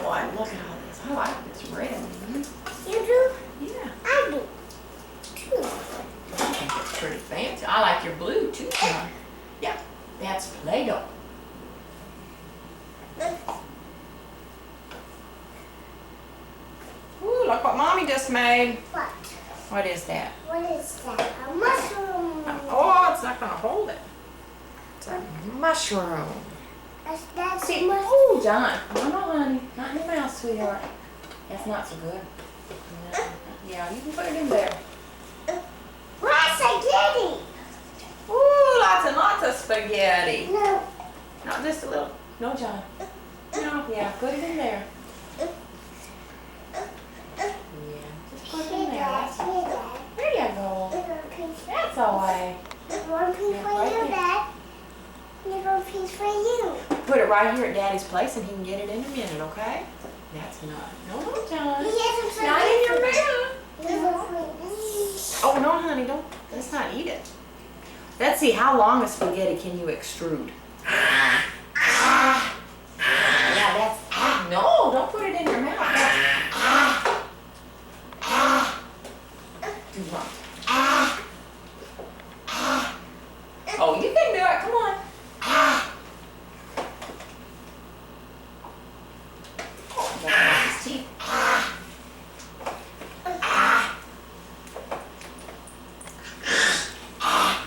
boy, look at all this. I like this red. You do? Yeah. I do. Too. I think it's pretty fancy. I like your blue too, John. Yeah, that's Play-Doh. Ooh, look what Mommy just made. What? What is that? What is that? A mushroom. Oh, it's not going to hold it. It's a mushroom. That's See, a mushroom. oh, John. No, no, honey. Not in your mouth, sweetheart. That's not so good. No. Yeah, you can put it in there. What's spaghetti? Ooh, lots and lots of spaghetti. No. Not just a little. No, John. No, yeah, put it in there. Yeah, just put it in there. That's, there you go. That's all right. One piece Yeah, for right you, there. Dad. Little piece for you. Put it right here at Daddy's place and he can get it in a minute, okay? That's not. No, no, John. Yes, Not in your mouth. mouth. Oh, no, honey, don't. Let's not eat it. Let's see, how long a spaghetti can you extrude? Yeah, that's. No, don't put it in your mouth. That's, too much. Oh, you can do it. Come on. Oh, look at his teeth.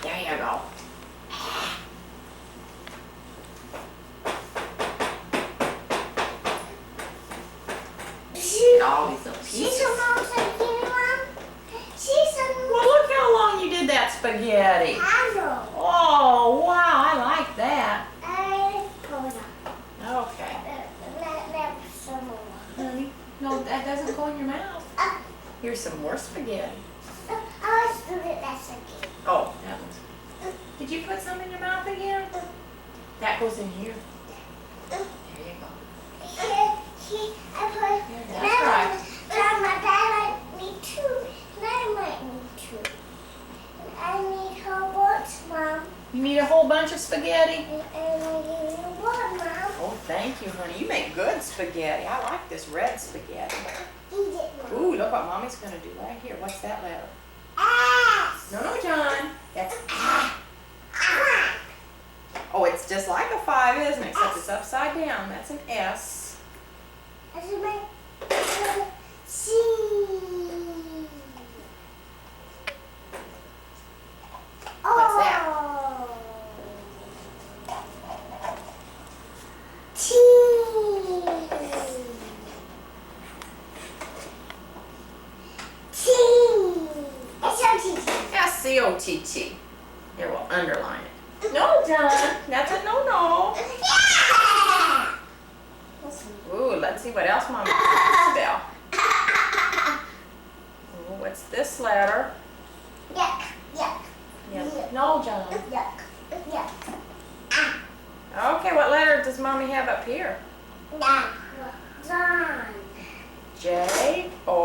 There you go. Oh, these little She's pieces. a mom spaghetti, Mom. She's a Well, look how long you did that spaghetti. handle. Oh, wow, I like that. I pull it up. Okay. Let some more. Honey, no, that doesn't go in your mouth. Here's some more spaghetti. I was doing that spaghetti. Oh, that one's. Did you put some in your mouth again? That goes in here. There you go. I put. Yeah, that's right. My dad like me too. And I like me too. And I need her what, Mom? You need a whole bunch of spaghetti? And I need what, Mom? Oh, thank you, honey. You make good spaghetti. I like this red spaghetti. Eat it, Mom. Ooh, look what Mommy's going to do right here. What's that letter? Ass. No, no, John. That's ah. Ah. Oh, it's just like a 5, isn't it? Except it's upside down. That's an S. I should make C. What's that? Oh. T. T. S-O-T-T. S-C-O-T-T. Here, we'll underline it. No, John. That's a no-no. Yeah. Ooh, let's see what else Mama can spell. Ooh, what's this letter? Yuck, yuck, Yeah. No, John. yuck, yuck. Okay, what letter does Mommy have up here? Nah, John. J-O